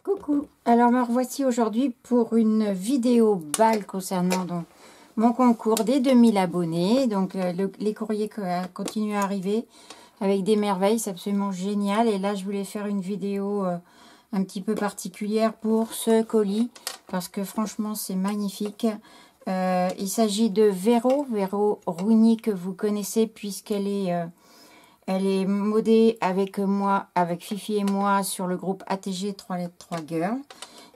Coucou, alors me revoici aujourd'hui pour une vidéo balle concernant donc mon concours des 2000 abonnés. Donc les courriers continuent à arriver avec des merveilles, c'est absolument génial. Et là je voulais faire une vidéo un petit peu particulière pour ce colis parce que franchement c'est magnifique. Il s'agit de Véro Rougny que vous connaissez puisqu'elle est... elle est modée avec moi, avec Fifi et moi sur le groupe ATG 3 lettres 3 girls.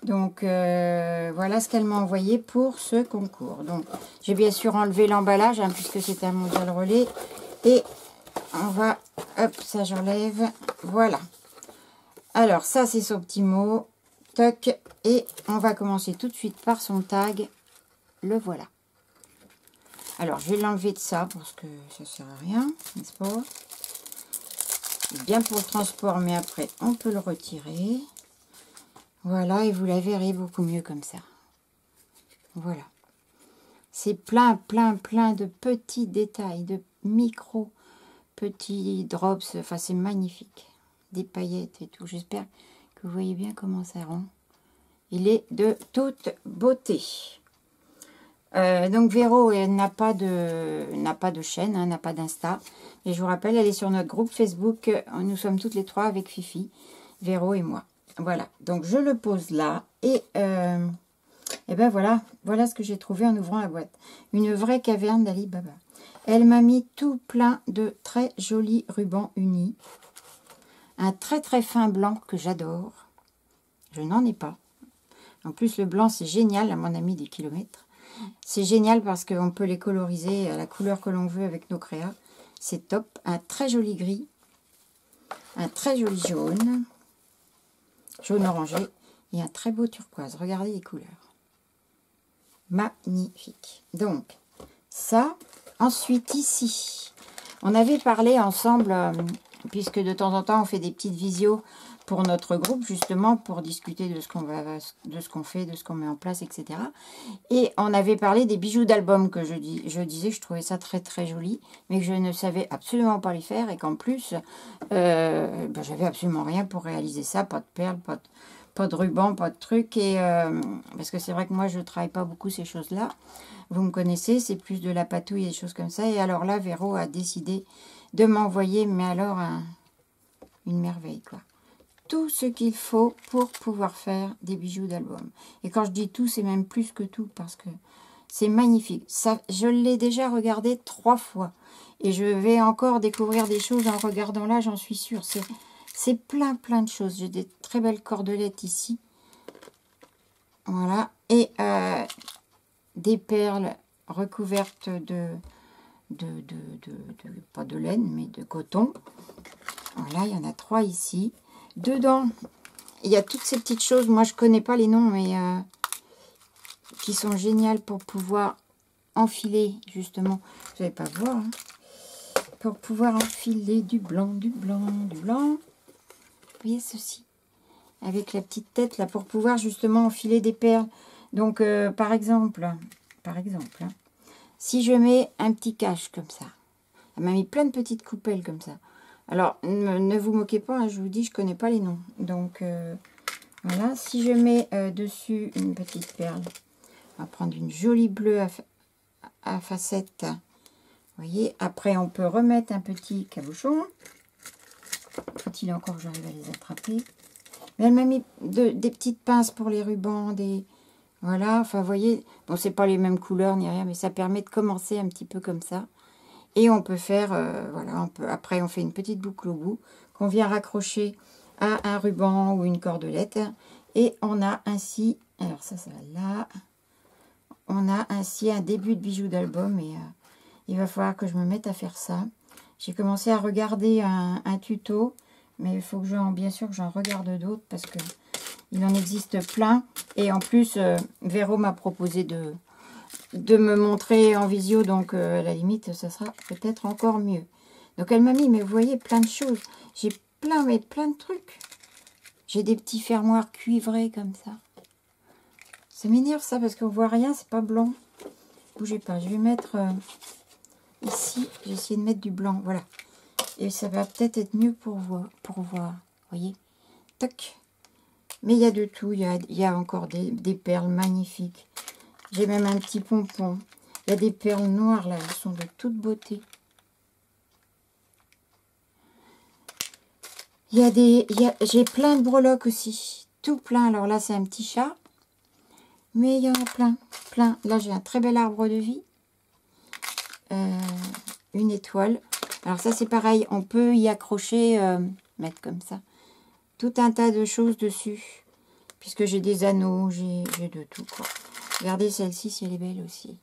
Donc voilà ce qu'elle m'a envoyé pour ce concours. Donc j'ai bien sûr enlevé l'emballage hein, puisque c'est un mondial relais. Et on va, hop, ça j'enlève. Voilà. Alors ça c'est son petit mot. Toc. Et on va commencer tout de suite par son tag. Le voilà. Alors je vais l'enlever de ça parce que ça sert à rien, n'est-ce pas? Bien pour le transport, mais après on peut le retirer. Voilà, et vous la verrez beaucoup mieux comme ça. Voilà. C'est plein de petits détails, de micro petits drops. Enfin, c'est magnifique. Des paillettes et tout. J'espère que vous voyez bien comment ça rend. Il est de toute beauté. Donc Véro, elle n'a pas de chaîne, hein, n'a pas d'Insta. Et je vous rappelle, elle est sur notre groupe Facebook. Nous sommes toutes les trois avec Fifi, Véro et moi. Voilà, donc je le pose là. Et ben voilà ce que j'ai trouvé en ouvrant la boîte. Une vraie caverne d'Ali Baba. Elle m'a mis tout plein de très jolis rubans unis. Un très fin blanc que j'adore. Je n'en ai pas. En plus, le blanc, c'est génial, à mon ami des kilomètres. C'est génial parce qu'on peut les coloriser à la couleur que l'on veut avec nos créas. C'est top. Un très joli gris. Un très joli jaune. Jaune orangé. Et un très beau turquoise. Regardez les couleurs. Magnifique. Donc, ça. Ensuite, ici, on avait parlé ensemble, puisque de temps en temps, on fait des petites visios pour notre groupe, justement, pour discuter de ce qu'on fait, de ce qu'on met en place, etc. Et on avait parlé des bijoux d'album que je disais que je trouvais ça très joli, mais que je ne savais absolument pas les faire et qu'en plus, j'avais absolument rien pour réaliser ça, pas de perles, pas de ruban, pas de trucs, et parce que c'est vrai que moi, je ne travaille pas beaucoup ces choses-là. Vous me connaissez, c'est plus de la patouille et des choses comme ça. Et alors là, Véro a décidé de m'envoyer, mais alors, une merveille, quoi. Tout ce qu'il faut pour pouvoir faire des bijoux d'album. Et quand je dis tout, c'est même plus que tout parce que c'est magnifique. Ça, je l'ai déjà regardé 3 fois. Et je vais encore découvrir des choses en regardant là, j'en suis sûre. C'est plein de choses. J'ai des très belles cordelettes ici. Voilà. Et des perles recouvertes pas de laine, mais de coton. Voilà, il y en a 3 ici. Dedans, il y a toutes ces petites choses, moi je connais pas les noms, mais qui sont géniales pour pouvoir enfiler, justement, vous n'allez pas voir, hein, pour pouvoir enfiler du blanc. Vous voyez ceci, avec la petite tête là, pour pouvoir justement enfiler des perles. Donc, par exemple, hein, si je mets un petit cache comme ça, elle m'a mis plein de petites coupelles comme ça. Alors, ne vous moquez pas, hein, je vous dis, je ne connais pas les noms. Donc, voilà. Si je mets dessus une petite perle, on va prendre une jolie bleue à facettes. Vous voyez, après, on peut remettre un petit cabochon. Faut-il encore que j'arrive à les attraper? Mais elle m'a mis des petites pinces pour les rubans, voilà, enfin, vous voyez, bon, c'est pas les mêmes couleurs ni rien, mais ça permet de commencer un petit peu comme ça. Et on peut faire, voilà, après on fait une petite boucle au bout qu'on vient raccrocher à un ruban ou une cordelette. Et on a ainsi, alors ça va là, on a ainsi un début de bijoux d'album. Et il va falloir que je me mette à faire ça. J'ai commencé à regarder un tuto, mais il faut que bien sûr que j'en regarde d'autres parce que il en existe plein. Et en plus, Véro m'a proposé de me montrer en visio, donc à la limite, ça sera peut-être encore mieux. Donc elle m'a mis, mais vous voyez, plein de choses. J'ai plein de trucs. J'ai des petits fermoirs cuivrés comme ça. Ça m'énerve ça, parce qu'on voit rien, c'est pas blanc. Bougez pas, je vais mettre ici, j'ai essayé de mettre du blanc, voilà. Et ça va peut-être être mieux pour voir, vous voyez. Toc. Mais il y a de tout. Il y a encore des perles magnifiques. J'ai même un petit pompon. Il y a des perles noires là. Elles sont de toute beauté. J'ai plein de breloques aussi. Tout plein. Alors là, c'est un petit chat. Mais il y en a plein. Plein. Là, j'ai un très bel arbre de vie. Une étoile. Alors ça, c'est pareil. On peut y accrocher, mettre comme ça, tout un tas de choses dessus. Puisque j'ai des anneaux, j'ai de tout, quoi. Regardez celle-ci, si elle est belle aussi.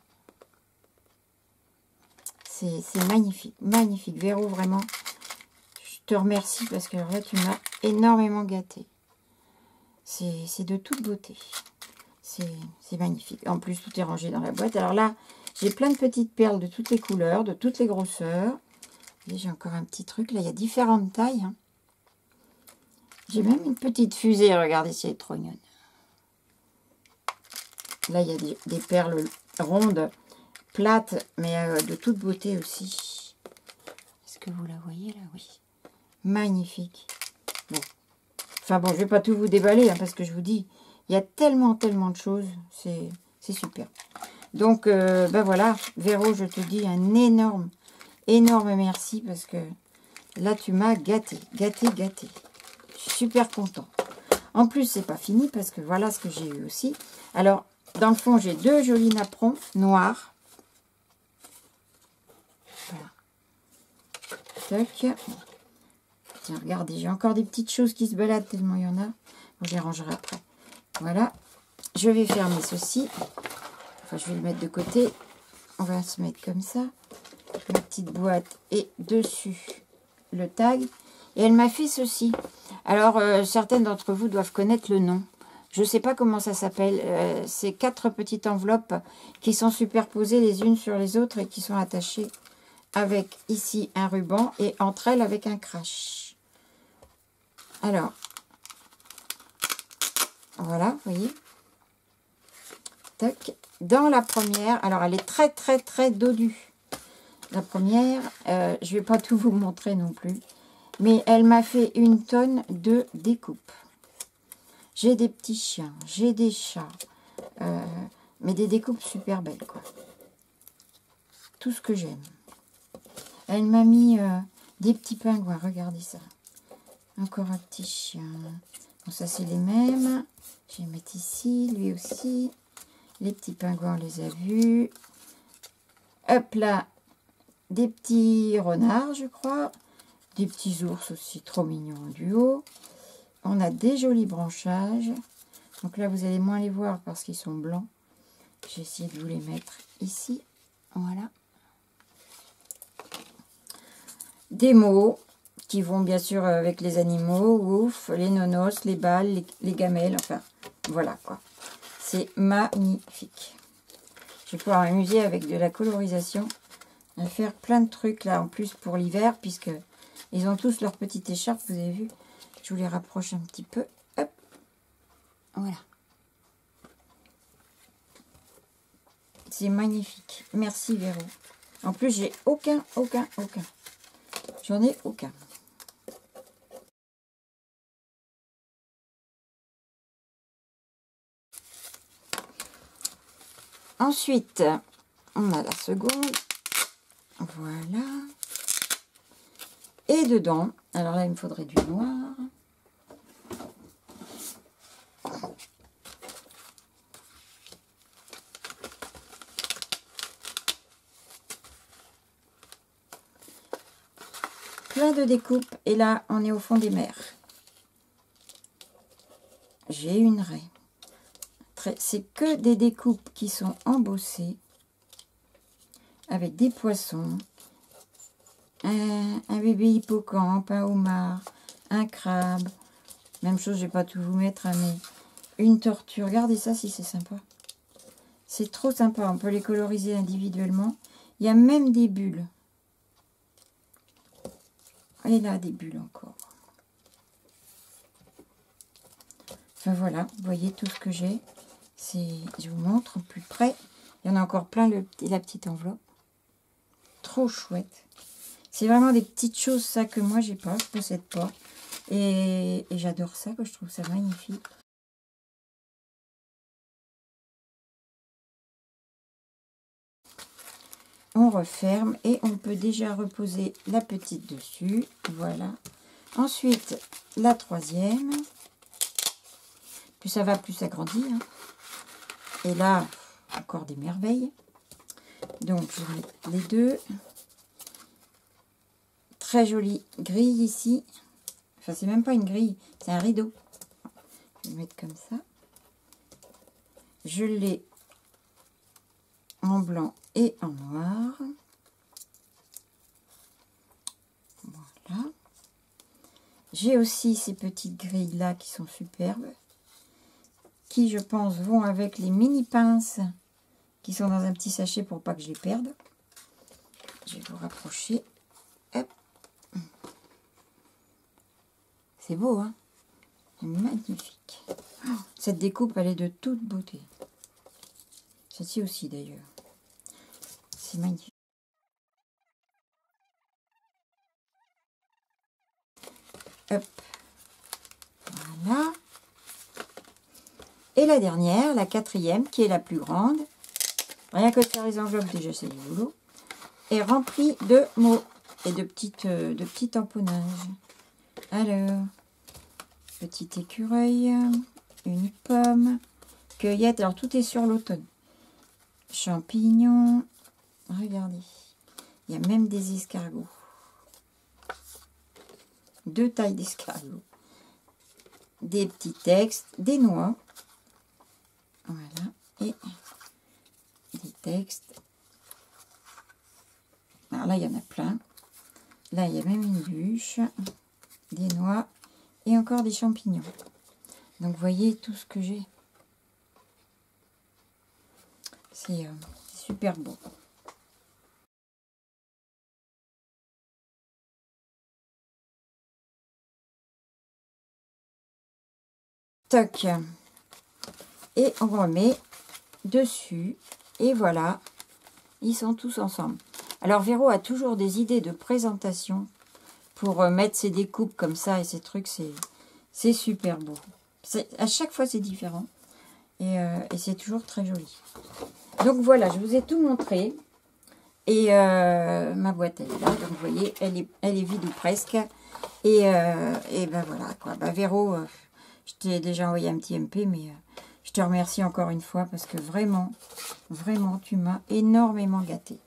C'est magnifique. Magnifique. Véro, vraiment, je te remercie parce que là, tu m'as énormément gâté. C'est de toute beauté. C'est magnifique. En plus, tout est rangé dans la boîte. Alors là, j'ai plein de petites perles de toutes les couleurs, de toutes les grosseurs. Et j'ai encore un petit truc. Là, il y a différentes tailles. Hein. J'ai même une petite fusée. Regardez, c'est trop mignonne. Là, il y a des perles rondes, plates, mais de toute beauté aussi. Est-ce que vous la voyez là? Oui. Magnifique. Bon. Enfin bon, je ne vais pas tout vous déballer, hein, parce que je vous dis, il y a tellement, tellement de choses. C'est super. Donc, ben voilà, Véro, je te dis un énorme merci, parce que là, tu m'as gâté. Gâté, gâté. Je suis super content. En plus, c'est pas fini, parce que voilà ce que j'ai eu aussi. Alors, dans le fond, j'ai deux jolis napperons noirs. Voilà. Tac. Tiens, regardez, j'ai encore des petites choses qui se baladent tellement il y en a. Bon, je les rangerai après. Voilà. Je vais fermer ceci. Enfin, je vais le mettre de côté. On va se mettre comme ça. Ma petite boîte et dessus le tag. Et elle m'a fait ceci. Alors, certaines d'entre vous doivent connaître le nom. Je ne sais pas comment ça s'appelle. C'est 4 petites enveloppes qui sont superposées les unes sur les autres et qui sont attachées avec ici un ruban et entre elles avec un crash. Alors, voilà, vous voyez. Tac. Dans la première, alors elle est très très très dodue. La première, je ne vais pas tout vous montrer non plus. Mais elle m'a fait une tonne de découpes. J'ai des petits chiens, j'ai des chats, mais des découpes super belles, quoi. Tout ce que j'aime. Elle m'a mis des petits pingouins, regardez ça. Encore un petit chien. Bon, ça c'est les mêmes. Je vais mettre ici, lui aussi. Les petits pingouins, on les a vus. Hop là, des petits renards, je crois. Des petits ours aussi, trop mignons en duo. On a des jolis branchages. Donc là, vous allez moins les voir parce qu'ils sont blancs. J'ai essayé de vous les mettre ici. Voilà. Des mots qui vont bien sûr avec les animaux. Ouf, les nonos, les balles, les gamelles. Enfin, voilà quoi. C'est magnifique. Je vais pouvoir m'amuser avec de la colorisation. À faire plein de trucs là en plus pour l'hiver. Puisque ils ont tous leur petite écharpe. Vous avez vu? Je vous les rapproche un petit peu. Hop. Voilà. C'est magnifique. Merci Véro. En plus, j'ai aucun. J'en ai aucun. Ensuite, on a la seconde. Voilà. Et dedans, alors là, il me faudrait du noir. Plein de découpes. Et là, on est au fond des mers. J'ai une raie. C'est que des découpes qui sont embossées avec des poissons, un bébé hippocampe, un homard, un crabe. Même chose, je ne vais pas tout vous mettre, hein, mais une tortue. Regardez ça si c'est sympa. C'est trop sympa. On peut les coloriser individuellement. Il y a même des bulles. Et là, des bulles encore. Enfin voilà, vous voyez tout ce que j'ai. Je vous montre en plus près. Il y en a encore plein, la petite enveloppe. Trop chouette. C'est vraiment des petites choses, ça, que moi, j'ai pas. Je ne possède pas. Et j'adore ça, que je trouve ça magnifique. On referme et on peut déjà reposer la petite dessus. Voilà. Ensuite, la troisième. Plus ça va, plus ça grandit. Hein. Et là, encore des merveilles. Donc, je vais mettre les deux. Très jolie grille ici. Enfin, c'est même pas une grille, c'est un rideau. Je vais mettre comme ça. Je l'ai en blanc et en noir. Voilà. J'ai aussi ces petites grilles là qui sont superbes. Qui, je pense, vont avec les mini pinces qui sont dans un petit sachet pour pas que je les perde. Je vais vous rapprocher. Hop. C'est beau, hein? C'est magnifique. Oh, cette découpe, elle est de toute beauté. Celle-ci aussi, d'ailleurs. C'est magnifique. Hop. Voilà. Et la dernière, la quatrième, qui est la plus grande. Rien que de faire les enveloppes, déjà, c'est du boulot. Est remplie de mots et de petits tamponnages. Alors, petit écureuil, une pomme, cueillette. Alors, tout est sur l'automne. Champignons. Regardez. Il y a même des escargots. 2 tailles d'escargots. Des petits textes, des noix. Voilà. Et des textes. Alors là, il y en a plein. Là, il y a même une bûche, des noix et encore des champignons. Donc, vous voyez tout ce que j'ai. C'est super beau. Toc. Et on remet dessus. Et voilà. Ils sont tous ensemble. Alors, Véro a toujours des idées de présentation pour mettre ses découpes comme ça et ces trucs. C'est super beau. À chaque fois, c'est différent. Et c'est toujours très joli. Donc, voilà, je vous ai tout montré. Et ma boîte, elle est là. Donc, vous voyez, elle est vide ou presque. Et ben voilà, quoi. Ben, Véro, je t'ai déjà envoyé un petit MP, mais je te remercie encore une fois parce que vraiment, vraiment, tu m'as énormément gâté.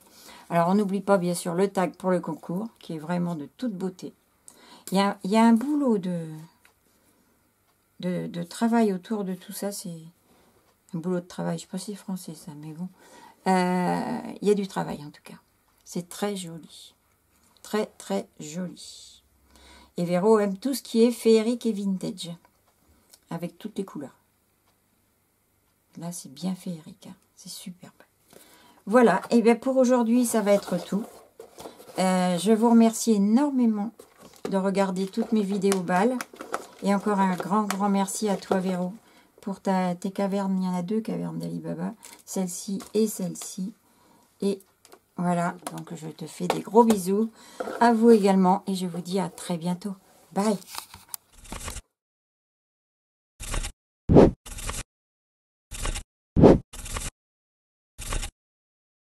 Alors, on n'oublie pas, bien sûr, le tag pour le concours, qui est vraiment de toute beauté. Il y a un boulot de travail autour de tout ça. C'est un boulot de travail. Je ne sais pas si c'est français, ça, mais bon. Il y a du travail, en tout cas. C'est très joli. Très, très joli. Et Véro aime tout ce qui est féerique et vintage. Avec toutes les couleurs. Là, c'est bien féerique. Hein. C'est superbe. Voilà, et bien pour aujourd'hui, ça va être tout. Je vous remercie énormément de regarder toutes mes vidéos balles. Et encore un grand, grand merci à toi, Véro, pour tes cavernes. Il y en a 2 cavernes d'Alibaba. Celle-ci et celle-ci. Et voilà, donc je te fais des gros bisous. À vous également. Et je vous dis à très bientôt. Bye!